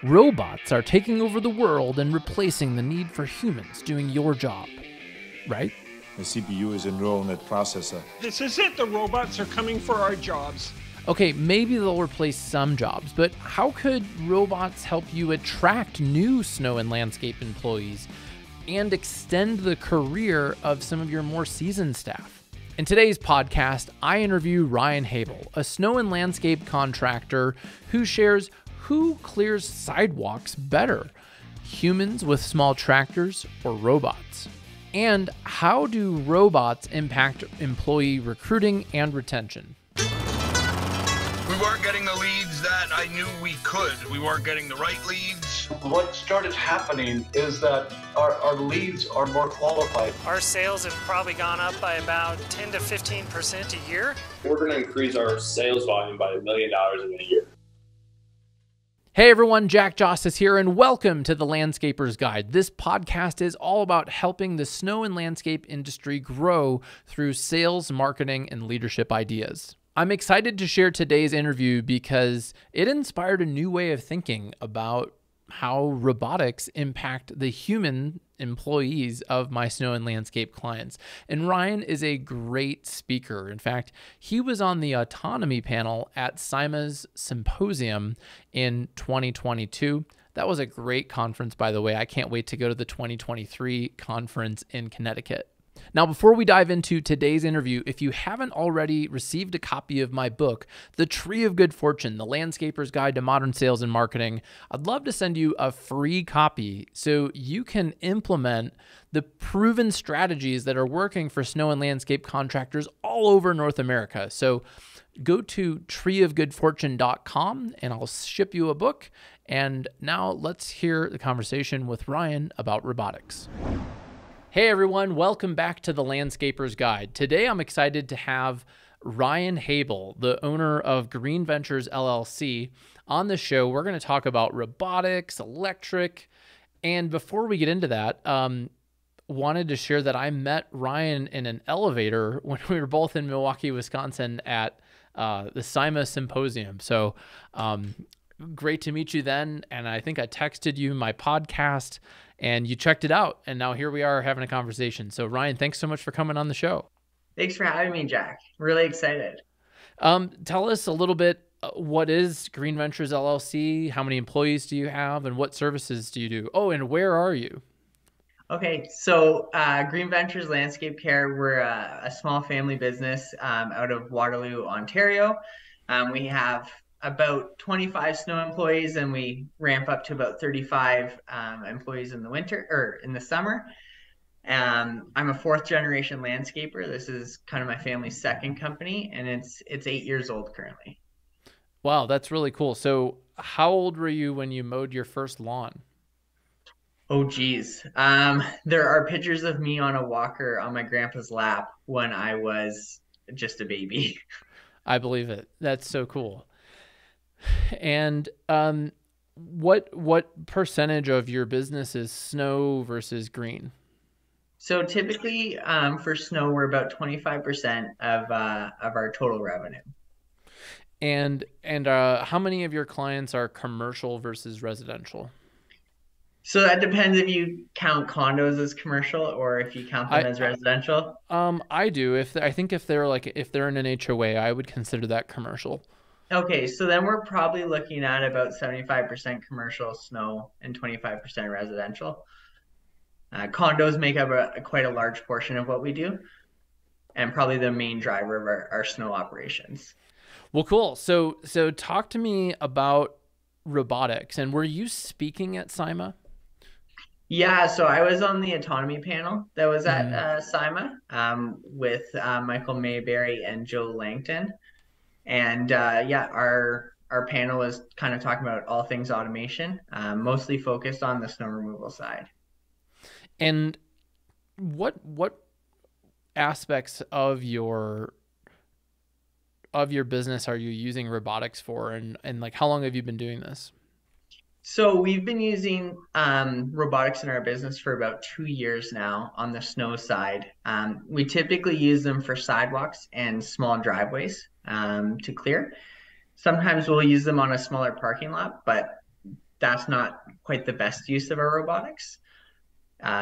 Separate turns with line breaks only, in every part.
Robots are taking over the world and replacing the need for humans doing your job, right?
The CPU is a neural net processor.
This is it. The robots are coming for our jobs.
Okay, maybe they'll replace some jobs, but how could robots help you attract new snow and landscape employees and extend the career of some of your more seasoned staff? In today's podcast, I interview Ryan Hebel, a snow and landscape contractor who shares who clears sidewalks better, humans with small tractors or robots? And how do robots impact employee recruiting and retention?
We weren't getting the leads that I knew we could. We weren't getting the right leads.
What started happening is that our leads are more qualified.
Our sales have probably gone up by about 10 to 15% a year.
We're going to increase our sales volume by $1 million in a year.
Hey everyone, Jack Jostes here, and welcome to The Landscaper's Guide. This podcast is all about helping the snow and landscape industry grow through sales, marketing, and leadership ideas. I'm excited to share today's interview because it inspired a new way of thinking about how robotics impact the human employees of my snow and landscape clients. And Ryan is a great speaker. In fact, he was on the autonomy panel at SIMA's symposium in 2022. That was a great conference, by the way. I can't wait to go to the 2023 conference in Connecticut. Now, before we dive into today's interview, if you haven't already received a copy of my book, The Tree of Good Fortune, The Landscaper's Guide to Modern Sales and Marketing, I'd love to send you a free copy so you can implement the proven strategies that are working for snow and landscape contractors all over North America. So go to treeofgoodfortune.com and I'll ship you a book. And now let's hear the conversation with Ryan about robotics. Hey everyone, welcome back to The Landscaper's Guide. Today I'm excited to have Ryan Hebel, the owner of Green Ventures LLC, on the show. We're going to talk about robotics, electric, and before we get into that, wanted to share that I met Ryan in an elevator when we were both in Milwaukee, Wisconsin at the SIMA symposium. So great to meet you then, and I think I texted you my podcast, and you checked it out, and now here we are having a conversation. So Ryan, thanks so much for coming on the show.
Thanks for having me, Jack. Really excited.
Tell us a little bit, what is Green Ventures LLC? How many employees do you have, and what services do you do? Oh, and where are you?
Okay, so Green Ventures Landscape Care, we're a small family business out of Waterloo, Ontario. We have about 25 snow employees, and we ramp up to about 35 employees in the winter or in the summer. I'm a fourth generation landscaper. This is kind of my family's second company, and it's 8 years old currently.
Wow, that's really cool. So how old were you when you mowed your first lawn?
Oh, geez. There are pictures of me on a walker on my grandpa's lap when I was just a baby.
I believe it. That's so cool. And what percentage of your business is snow versus green?
So typically for snow, we're about 25% of our total revenue.
And how many of your clients are commercial versus residential?
So that depends if you count condos as commercial or if you count them as residential.
I do. I think if they're in an HOA, I would consider that commercial.
Okay, so then we're probably looking at about 75% commercial snow and 25% residential. Condos make up quite a large portion of what we do, and probably the main driver of our snow operations.
Well, cool. So talk to me about robotics. And were you speaking at SIMA?
Yeah, so I was on the autonomy panel that was at SIMA with Michael Mayberry and Joe Langton. And our panel was kind of talking about all things automation, mostly focused on the snow removal side.
And what aspects of your business are you using robotics for, and like how long have you been doing this?
So we've been using robotics in our business for about 2 years now on the snow side. We typically use them for sidewalks and small driveways to clear. Sometimes we'll use them on a smaller parking lot, but that's not quite the best use of our robotics.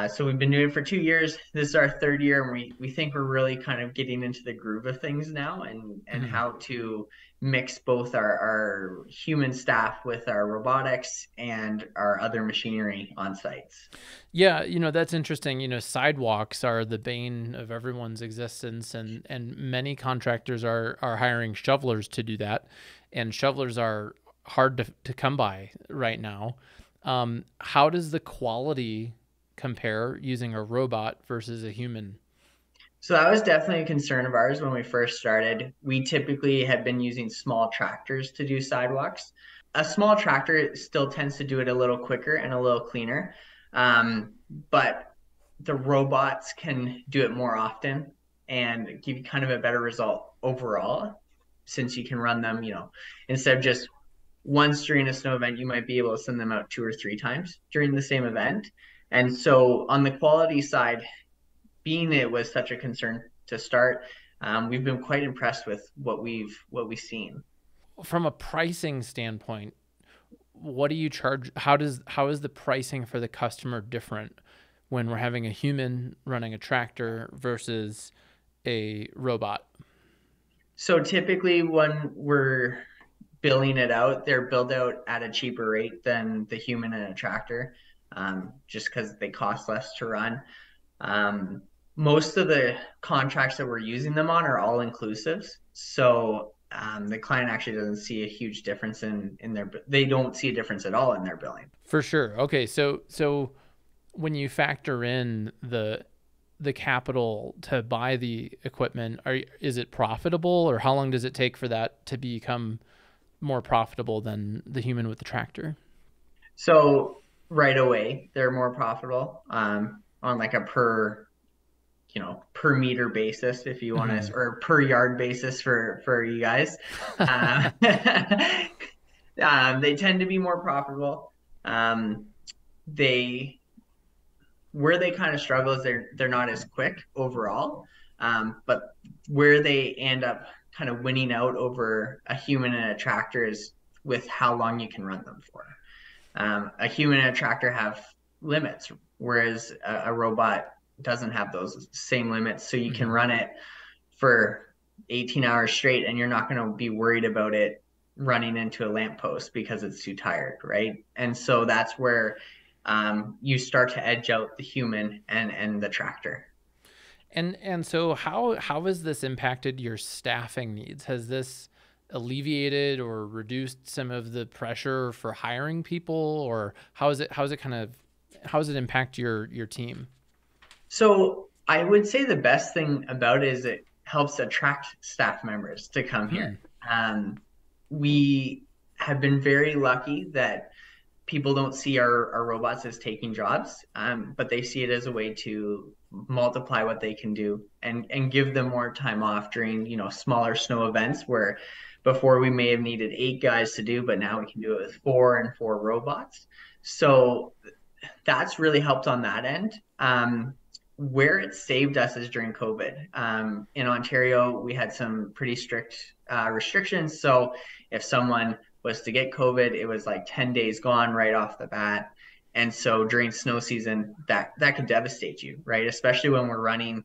So we've been doing it for 2 years. This is our third year, and we think we're really kind of getting into the groove of things now, and how to mix both our human staff with our robotics and our other machinery on sites.
Yeah, that's interesting. Sidewalks are the bane of everyone's existence, and many contractors are hiring shovelers to do that, and shovelers are hard to come by right now. How does the quality compare using a robot versus a human?
So that was definitely a concern of ours when we first started. We typically had been using small tractors to do sidewalks. A small tractor still tends to do it a little quicker and a little cleaner, but the robots can do it more often and give you kind of a better result overall, since you can run them, instead of just once during a snow event, you might be able to send them out 2 or 3 times during the same event. And so on the quality side, being it was such a concern to start, we've been quite impressed with what we've seen.
From a pricing standpoint, what do you charge? How is the pricing for the customer different when we're having a human running a tractor versus a robot?
So typically when we're billing it out, they're billed out at a cheaper rate than the human and a tractor, just because they cost less to run. Most of the contracts that we're using them on are all inclusives. So the client actually doesn't see a huge difference in they don't see a difference at all in their billing.
For sure. Okay. So when you factor in the capital to buy the equipment, is it profitable, or how long does it take for that to become more profitable than the human with the tractor?
So right away, they're more profitable on like a per meter basis, if you want to, or per yard basis for you guys. They tend to be more profitable. Where they kind of struggle is they're not as quick overall, but where they end up kind of winning out over a human and a tractor is with how long you can run them for. A human and a tractor have limits, whereas a robot doesn't have those same limits. So you can run it for 18 hours straight, and you're not going to be worried about it running into a lamppost because it's too tired, right? And so that's where you start to edge out the human and the tractor.
And so how has this impacted your staffing needs? Has this alleviated or reduced some of the pressure for hiring people, or how does it impact your team?
So I would say the best thing about it is it helps attract staff members to come here. We have been very lucky that people don't see our robots as taking jobs, but they see it as a way to multiply what they can do and give them more time off during, smaller snow events, where before we may have needed 8 guys to do, but now we can do it with 4 and 4 robots. So that's really helped on that end. Where it saved us is during COVID. In Ontario, we had some pretty strict restrictions. So if someone was to get COVID, it was like 10 days gone right off the bat. And so during snow season, that could devastate you, right? Especially when we're running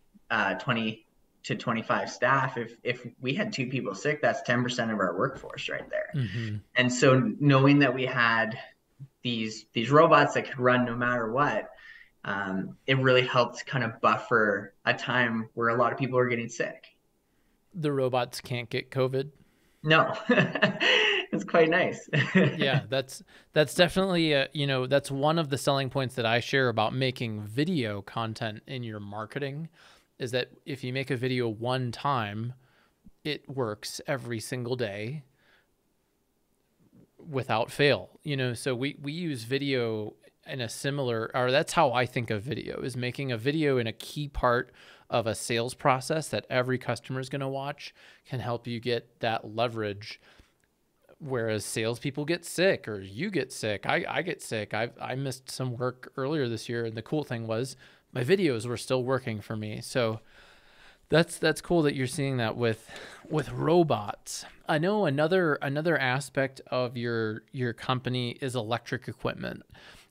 20 to 25 staff. If we had 2 people sick, that's 10% of our workforce right there. And so knowing that we had these robots that could run no matter what, it really helped kind of buffer a time where a lot of people are getting sick.
The robots can't get COVID?
No. It's quite nice.
Yeah, that's definitely that's one of the selling points that I share about making video content in your marketing, is that if you make a video one time, it works every single day without fail. So we use video in a similar, or that's how I think of video, is making a video in a key part of a sales process that every customer is going to watch can help you get that leverage. Whereas salespeople get sick, or you get sick, I get sick. I missed some work earlier this year, and the cool thing was my videos were still working for me. So That's cool that you're seeing that with robots. I know another aspect of your company is electric equipment.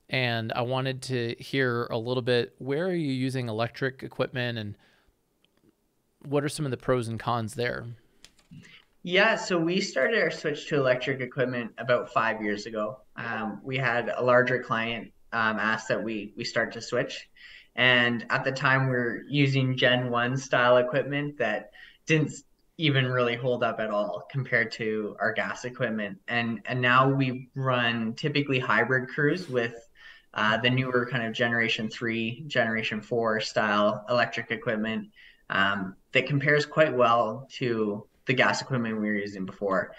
And I wanted to hear a little bit, where are you using electric equipment and what are some of the pros and cons there?
Yeah, so we started our switch to electric equipment about 5 years ago. We had a larger client ask that we start to switch. And at the time, we were using Gen 1 style equipment that didn't even really hold up at all compared to our gas equipment. And now we run typically hybrid crews with the newer kind of Generation 3, Generation 4 style electric equipment that compares quite well to the gas equipment we were using before.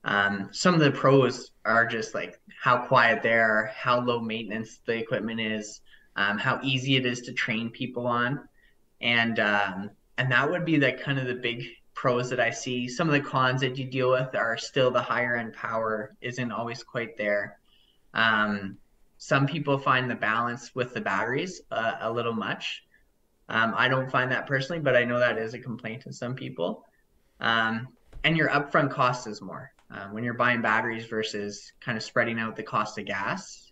Some of the pros are just like how quiet they are, how low maintenance the equipment is, how easy it is to train people on, and that would be the kind of the big pros that I see. Some of the cons that you deal with are still the higher end power isn't always quite there. Some people find the balance with the batteries a little much. I don't find that personally, but I know that is a complaint to some people. And your upfront cost is more. When you're buying batteries versus kind of spreading out the cost of gas,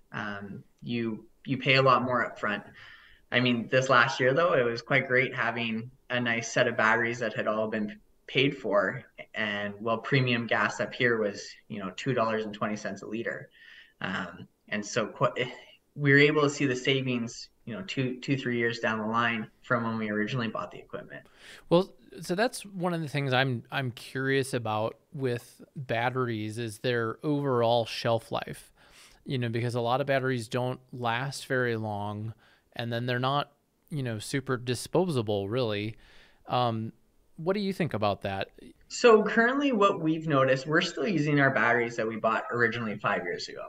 you pay a lot more upfront. I mean, this last year though, it was quite great having a nice set of batteries that had all been paid for, and well, premium gas up here was $2.20 a liter, and so we were able to see the savings 2-3 years down the line from when we originally bought the equipment.
Well, so that's one of the things I'm curious about with batteries is their overall shelf life, because a lot of batteries don't last very long, and then they're not, super disposable really. What do you think about that?
So currently what we've noticed, we're still using our batteries that we bought originally 5 years ago.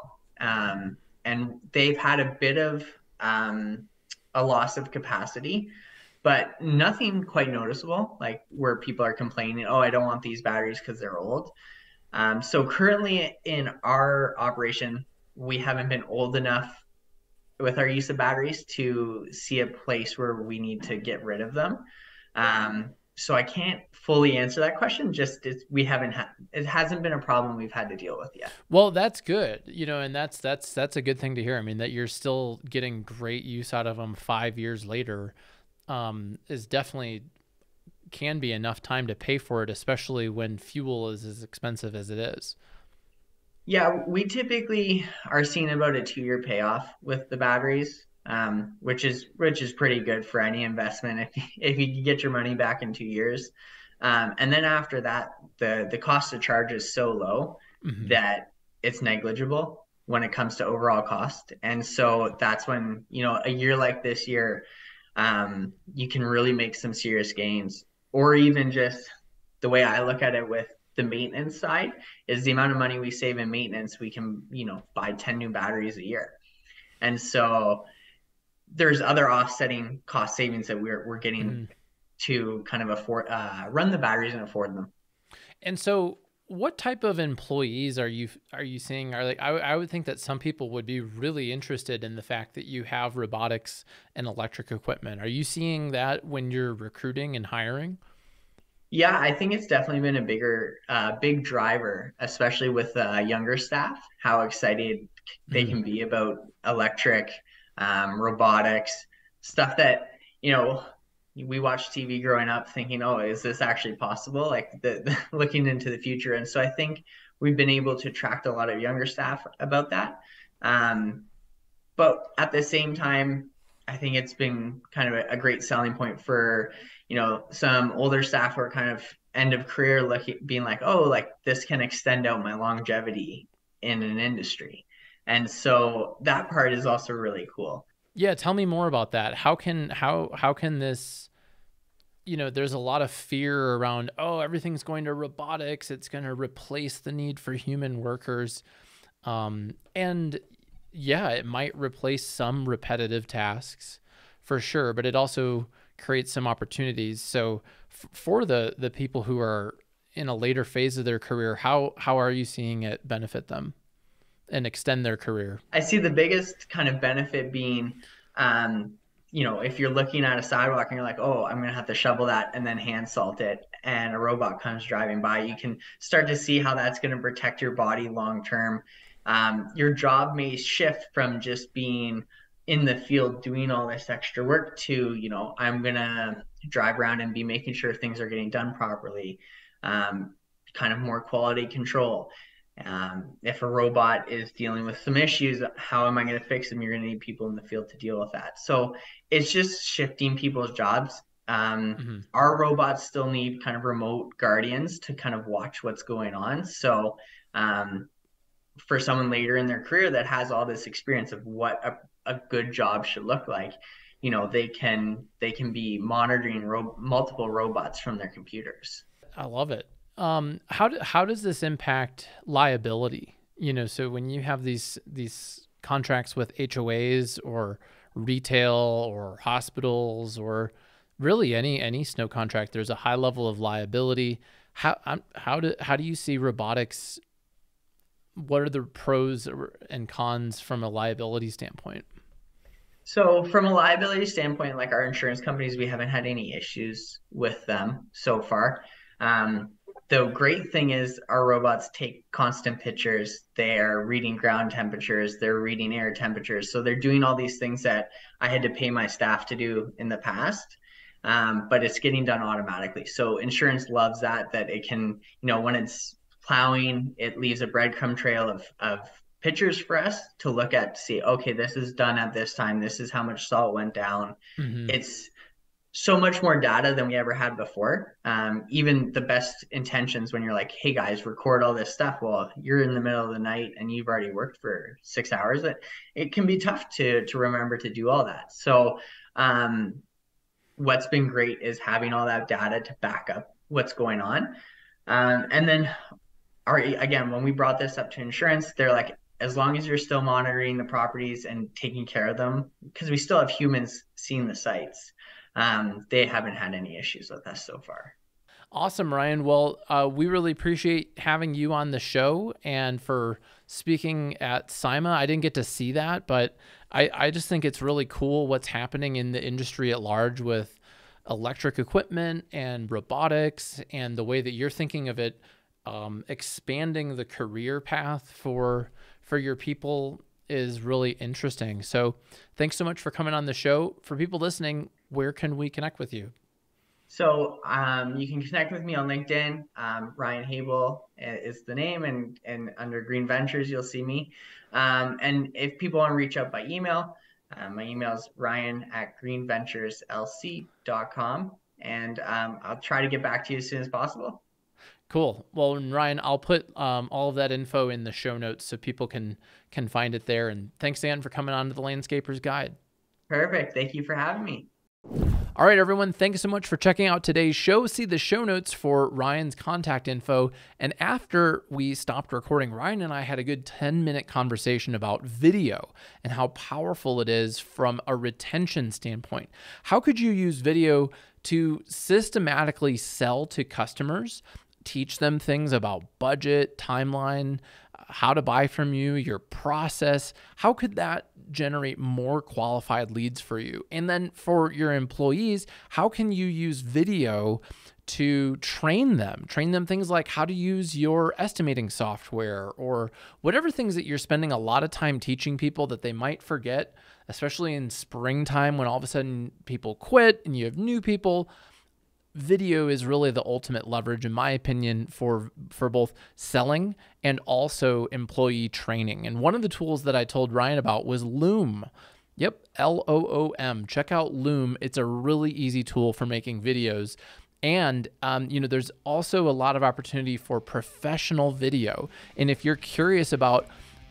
And they've had a bit of a loss of capacity, but nothing quite noticeable, like where people are complaining, oh, I don't want these batteries because they're old. So currently in our operation, we haven't been old enough with our use of batteries to see a place where we need to get rid of them. So I can't fully answer that question. Just it hasn't been a problem we've had to deal with yet.
Well, that's good, and that's a good thing to hear. I mean, that you're still getting great use out of them 5 years later, is definitely can be enough time to pay for it, especially when fuel is as expensive as it is.
Yeah, we typically are seeing about a 2-year payoff with the batteries, which is pretty good for any investment if you can get your money back in 2 years. And then after that, the cost of charge is so low that it's negligible when it comes to overall cost. And so that's when, a year like this year, you can really make some serious gains. Or even just the way I look at it with the maintenance side is the amount of money we save in maintenance, we can, buy 10 new batteries a year. And so there's other offsetting cost savings that we're getting to kind of afford, run the batteries and afford them.
And so what type of employees are you seeing? Are I would think that some people would be really interested in the fact that you have robotics and electric equipment. Are you seeing that when you're recruiting and hiring?
Yeah, I think it's definitely been a big driver, especially with younger staff, how excited they can be about electric, robotics, stuff that, we watched TV growing up thinking, oh, is this actually possible? Like looking into the future. And so I think we've been able to attract a lot of younger staff about that. But at the same time, I think it's been kind of a great selling point for, some older staff who are kind of end of career being like, oh, like this can extend out my longevity in an industry. And so that part is also really cool.
Yeah, tell me more about that. How can this, there's a lot of fear around, oh, everything's going to robotics. It's going to replace the need for human workers. And yeah, it might replace some repetitive tasks for sure, but it also creates some opportunities. So for the people who are in a later phase of their career, how are you seeing it benefit them and extend their career?
I see the biggest kind of benefit being if you're looking at a sidewalk and you're like, oh, I'm going to have to shovel that and then hand salt it, and a robot comes driving by, you can start to see how that's going to protect your body long term. Your job may shift from just being in the field doing all this extra work to, I'm going to drive around and be making sure things are getting done properly, kind of more quality control. If a robot is dealing with some issues, how am I going to fix them? You're going to need people in the field to deal with that. So it's just shifting people's jobs. Our robots still need kind of remote guardians to kind of watch what's going on. So for someone later in their career that has all this experience of what a good job should look like, they can be monitoring multiple robots from their computers.
I love it. How does this impact liability? So when you have these contracts with HOAs or retail or hospitals or really any snow contract, there's a high level of liability. How do you see robotics? What are the pros and cons from a liability standpoint?
So from a liability standpoint, like our insurance companies, we haven't had any issues with them so far. The great thing is our robots take constant pictures. They're reading ground temperatures. They're reading air temperatures. So they're doing all these things that I had to pay my staff to do in the past. But it's getting done automatically. So insurance loves that it can, when it's plowing, it leaves a breadcrumb trail of pictures for us to look at, to see, okay, this is done at this time. This is how much salt went down. It's so much more data than we ever had before. Even the best intentions, when you're like, hey guys, record all this stuff. Well, you're in the middle of the night and you've already worked for 6 hours. It can be tough to remember to do all that. So what's been great is having all that data to back up what's going on. And then again, when we brought this up to insurance, they're like, as long as you're still monitoring the properties and taking care of them, because we still have humans seeing the sites, they haven't had any issues with us so far.
Awesome, Ryan. Well, we really appreciate having you on the show and for speaking at SIMA. I didn't get to see that, but I just think it's really cool what's happening in the industry at large with electric equipment and robotics, and the way that you're thinking of it, expanding the career path for your people is really interesting. So thanks so much for coming on the show. For people listening, where can we connect with you?
So you can connect with me on LinkedIn. Ryan Hebel is the name, and under Green Ventures, you'll see me. And if people want to reach out by email, my email is ryan@greenventureslc.com. And I'll try to get back to you as soon as possible.
Cool. Well, Ryan, I'll put all of that info in the show notes so people can find it there. And thanks again for coming on to the Landscaper's Guide.
Perfect. Thank you for having me.
All right, everyone. Thanks so much for checking out today's show. See the show notes for Ryan's contact info. And after we stopped recording, Ryan and I had a good 10-minute conversation about video and how powerful it is from a retention standpoint. How could you use video to systematically sell to customers, teach them things about budget, timeline, how to buy from you, your process? How could that generate more qualified leads for you? And then for your employees, how can you use video to train them things like how to use your estimating software, or whatever things that you're spending a lot of time teaching people that they might forget, especially in springtime when all of a sudden people quit and you have new people. Video is really the ultimate leverage, in my opinion, for both selling and also employee training. And one of the tools that I told Ryan about was Loom. Yep, Loom. Check out Loom. It's a really easy tool for making videos. And, there's also a lot of opportunity for professional video. And if you're curious about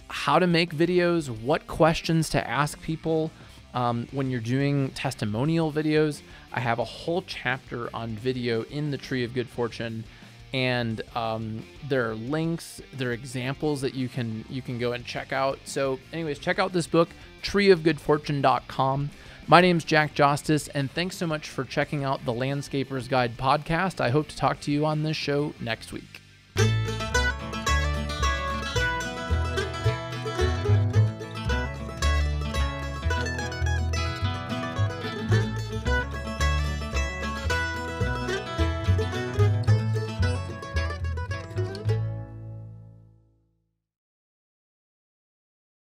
how to make videos, what questions to ask people, when you're doing testimonial videos, I have a whole chapter on video in the Tree of Good Fortune, and there are links, there are examples that you can go and check out. So anyways, check out this book, treeofgoodfortune.com. My name's Jack Jostes, and thanks so much for checking out the Landscaper's Guide podcast. I hope to talk to you on this show next week.